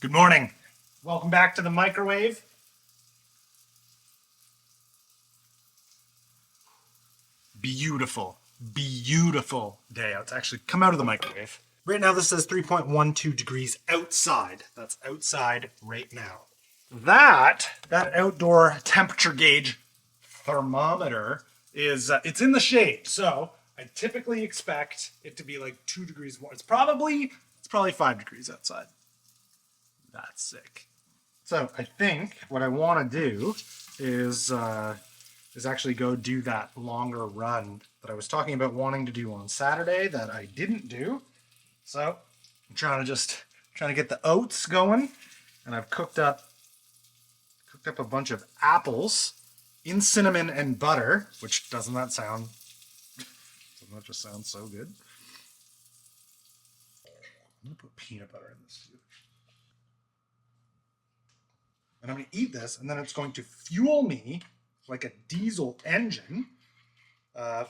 Good morning. Welcome back to the microwave. Beautiful, beautiful day out. It's actually come out of the microwave. Right now this says 3.12 degrees outside. That's outside right now. That outdoor temperature gauge thermometer is, it's in the shade. So I typically expect it to be like 2 degrees more. It's probably 5 degrees outside. That's sick. So I think what I want to do is actually go do that longer run that I was talking about wanting to do on Saturday that I didn't do. So I'm trying to get the oats going, and I've cooked up a bunch of apples in cinnamon and butter, which doesn't that just sound so good? I'm gonna put peanut butter in this too. And I'm going to eat this, and then it's going to fuel me like a diesel engine I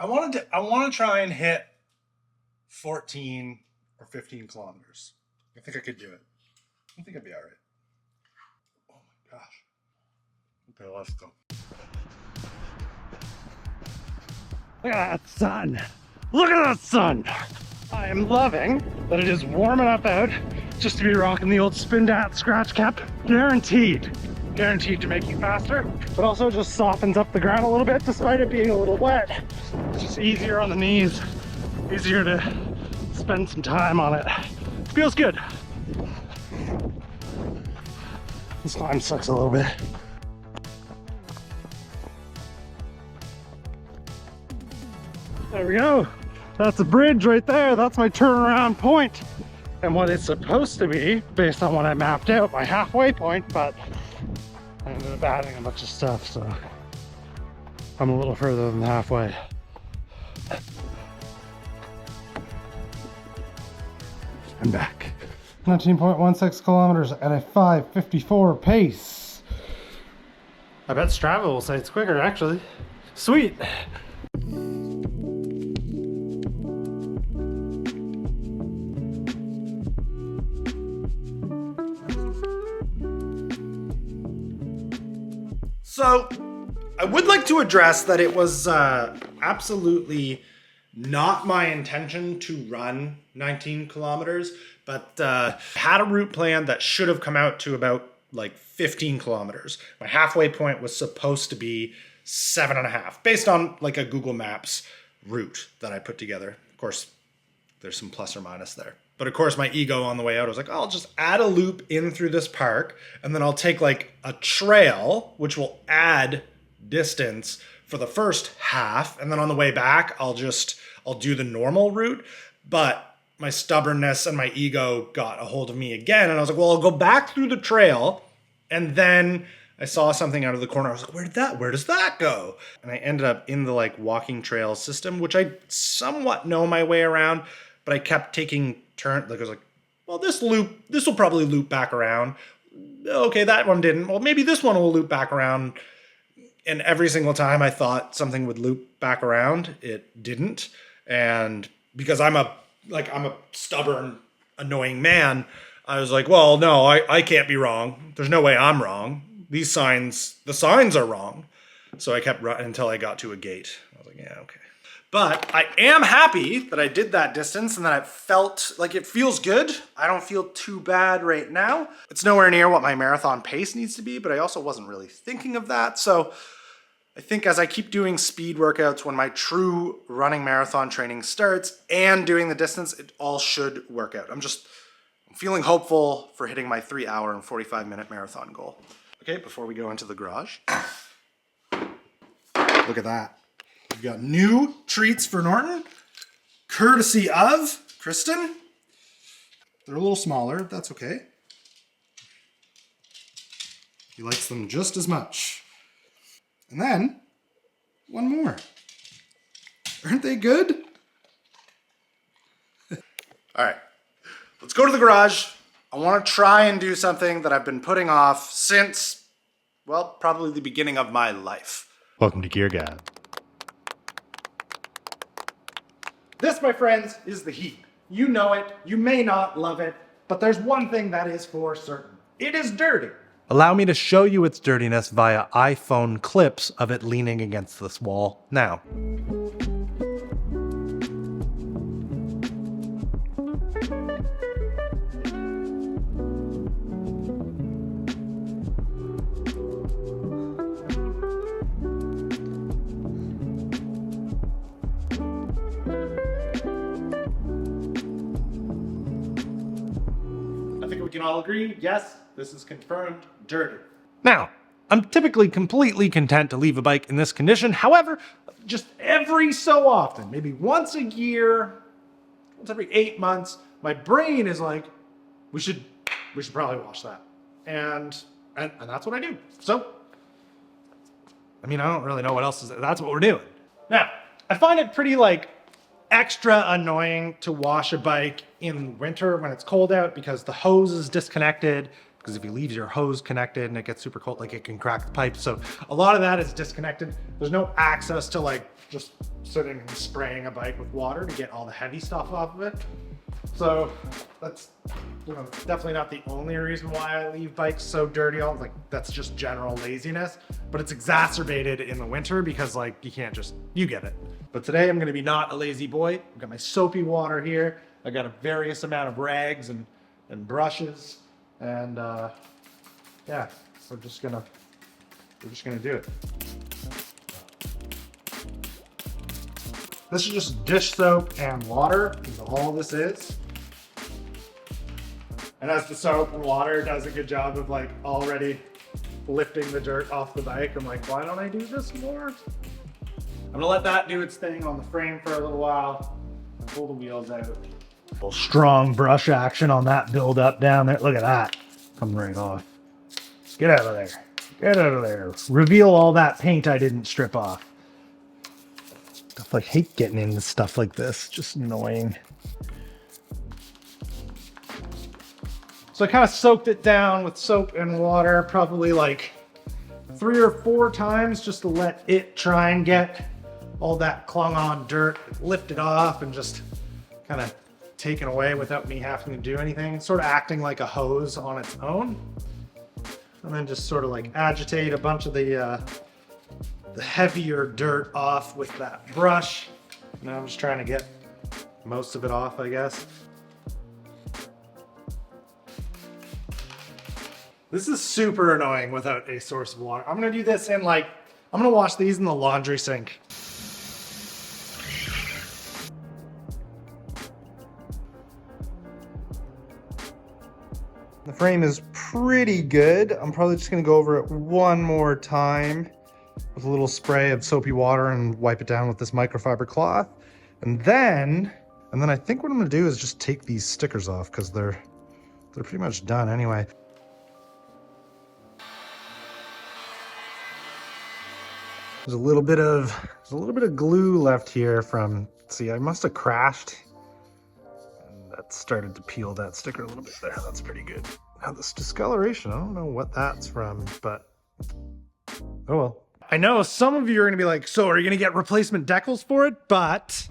want to try and hit 14 or 15 kilometers. I think I could do it. I think I'd be all right. Oh my gosh. Okay, let's go. Look at that sun. Look at that sun. I am loving that it is warm enough out just to be rocking the old Spindat scratch cap. Guaranteed to make you faster, but also just softens up the ground a little bit despite it being a little wet. It's just easier on the knees, easier to spend some time on it. Feels good. This climb sucks a little bit. There we go. That's a bridge right there. That's my turnaround point. And what it's supposed to be, based on what I mapped out, my halfway point, but I ended up adding a bunch of stuff, so I'm a little further than halfway. I'm back. 19.16 kilometers at a 5:54 pace. I bet Strava will say it's quicker, actually. Sweet. So, I would like to address that it was absolutely not my intention to run 19 kilometers, but had a route plan that should have come out to about like 15 kilometers. My halfway point was supposed to be 7.5, based on like a Google Maps route that I put together. Of course, there's some plus or minus there. But of course, my ego on the way out, I was like, oh, I'll just add a loop in through this park, and then I'll take like a trail, which will add distance for the first half. And then on the way back, I'll do the normal route. But my stubbornness and my ego got a hold of me again. And I was like, well, I'll go back through the trail. And then I saw something out of the corner. I was like, where does that go? And I ended up in the like walking trail system, which I somewhat know my way around, but I kept taking turns. Like I was like, well, this will probably loop back around. Okay, that one didn't. Well, maybe this one will loop back around. And every single time I thought something would loop back around, it didn't. And because I'm a stubborn, annoying man, I was like, well, no, I can't be wrong. There's no way I'm wrong. The signs are wrong. So I kept running until I got to a gate. I was like, yeah, okay. But I am happy that I did that distance and that it felt like it feels good. I don't feel too bad right now. It's nowhere near what my marathon pace needs to be, but I also wasn't really thinking of that. So I think as I keep doing speed workouts when my true running marathon training starts and doing the distance, it all should work out. I'm feeling hopeful for hitting my 3 hour and 45 minute marathon goal. Okay, before we go into the garage, look at that. We've got new treats for Norton, courtesy of Kristen. They're a little smaller, that's okay. He likes them just as much. And then, one more. Aren't they good? All right, let's go to the garage. I want to try and do something that I've been putting off since, well, probably the beginning of my life. Welcome to Gear Guide. This, my friends, is the HEAP. You know it, you may not love it, But there's one thing that is for certain. It is dirty. Allow me to show you its dirtiness via iPhone clips of it leaning against this wall now. I think we can all agree, yes, this is confirmed dirty. Now, I'm typically completely content to leave a bike in this condition. However, just every so often, maybe once a year, once every 8 months, my brain is like, we should probably wash that. And that's what I do. So, I mean, I don't really know what else is, that's what we're doing. Now, I find it pretty like extra annoying to wash a bike in winter when it's cold out because the hose is disconnected. Because if you leave your hose connected and it gets super cold, like it can crack the pipe. So a lot of that is disconnected. There's no access to like just sitting and spraying a bike with water to get all the heavy stuff off of it. So that's, you know, definitely not the only reason why I leave bikes so dirty. Like that's just general laziness, but it's exacerbated in the winter because like you can't just, you get it. But today I'm gonna be not a lazy boy. I've got my soapy water here. I got a various amount of rags and brushes. And yeah, we're just gonna do it. This is just dish soap and water, is all this is. And as the soap and water does a good job of like already lifting the dirt off the bike, I'm like, why don't I do this more? I'm gonna let that do its thing on the frame for a little while and pull the wheels out. Strong brush action on that build up down there. Look at that. Come right off. Get out of there. Get out of there. Reveal all that paint I didn't strip off. I hate getting into stuff like this. Just annoying. So I kind of soaked it down with soap and water, probably like 3 or 4 times just to let it try and get all that clung on dirt lifted off and just kind of taken away without me having to do anything, sort of acting like a hose on its own. And then just sort of like agitate a bunch of the heavier dirt off with that brush. Now I'm just trying to get most of it off, I guess. This is super annoying without a source of water. I'm gonna do this in like, I'm gonna wash these in the laundry sink. The frame is pretty good. I'm probably just gonna go over it one more time with a little spray of soapy water and wipe it down with this microfiber cloth. And then I think what I'm gonna do is just take these stickers off because they're pretty much done anyway. There's a little bit of glue left here from, see, I must have crashed. That started to peel that sticker a little bit there. That's pretty good. Now this discoloration, I don't know what that's from, but oh well. I know some of you are gonna be like, so are you gonna get replacement decals for it? But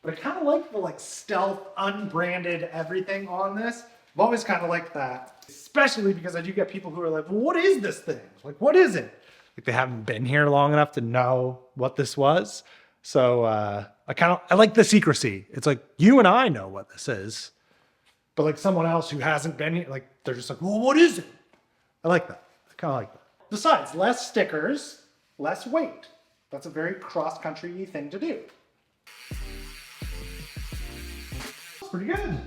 I kind of like the like stealth, unbranded everything on this. I've always kind of liked that, especially because I do get people who are like, well, what is this thing? Like, what is it? Like they haven't been here long enough to know what this was. So I like the secrecy. It's like, you and I know what this is, but like someone else who hasn't been here, like they're just like, well, what is it? I like that. I kind of like that. Besides, less stickers, less weight. That's a very cross-country thing to do. It's pretty good.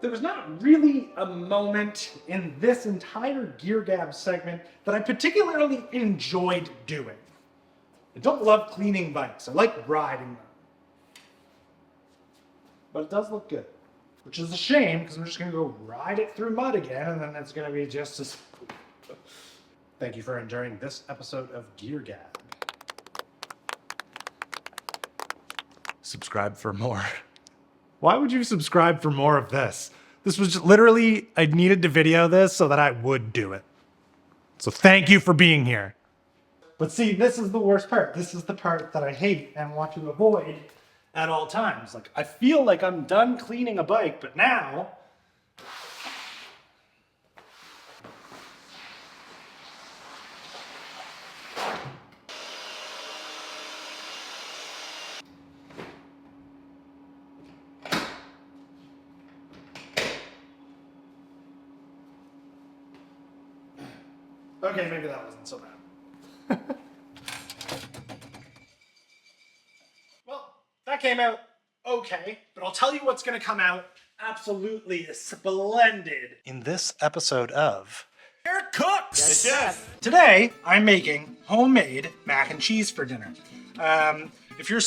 There was not really a moment in this entire Gear Gab segment that I particularly enjoyed doing. I don't love cleaning bikes. I like riding them. But it does look good. which is a shame because I'm just gonna go ride it through mud again, and then it's gonna be just as... Thank you for enjoying this episode of Gear Gab. Subscribe for more. Why would you subscribe for more of this? This was just literally, I needed to video this so that I would do it. So thank you for being here. But see, this is the worst part. This is the part that I hate and want to avoid at all times. Like, I feel like I'm done cleaning a bike, but now... Okay, maybe that wasn't so bad. Well, that came out okay, but I'll tell you what's going to come out absolutely splendid in this episode of Air Cooks. Yes. Today, I'm making homemade mac and cheese for dinner. If you're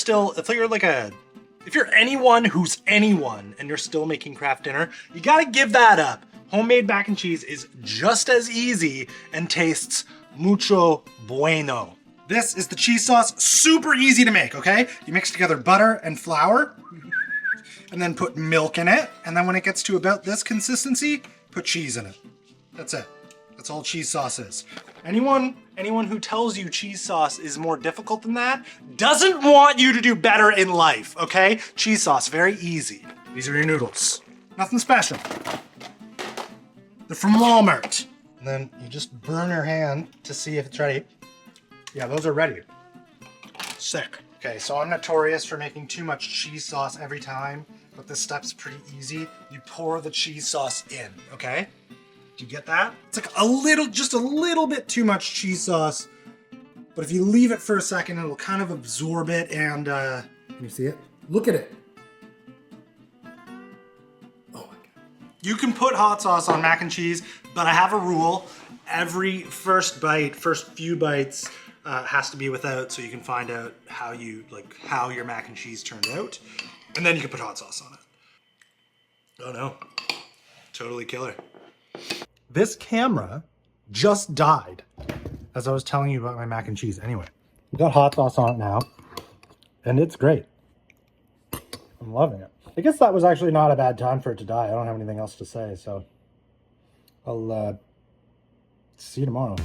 anyone who's anyone and you're still making craft dinner, you gotta give that up. Homemade mac and cheese is just as easy and tastes mucho bueno. This is the cheese sauce, super easy to make, okay? You mix together butter and flour, and then put milk in it, and then when it gets to about this consistency, put cheese in it. That's it. That's all cheese sauce is. Anyone who tells you cheese sauce is more difficult than that doesn't want you to do better in life, okay? Cheese sauce, very easy. These are your noodles. Nothing special. They're from Walmart. And then you just burn your hand to see if it's ready. Yeah, those are ready. Sick. Okay, so I'm notorious for making too much cheese sauce every time, but this step's pretty easy. You pour the cheese sauce in, okay? Do you get that? It's like just a little bit too much cheese sauce, but if you leave it for a second, it'll kind of absorb it and, can you see it? Look at it. Oh my God. You can put hot sauce on mac and cheese, but I have a rule. Every first few bites has to be without, so you can find out how your mac and cheese turned out, and then you can put hot sauce on it. Oh no, totally killer. This camera just died as I was telling you about my mac and cheese. Anyway, we got hot sauce on it now, and it's great. I'm loving it. I guess that was actually not a bad time for it to die. I don't have anything else to say, so I'll see you tomorrow.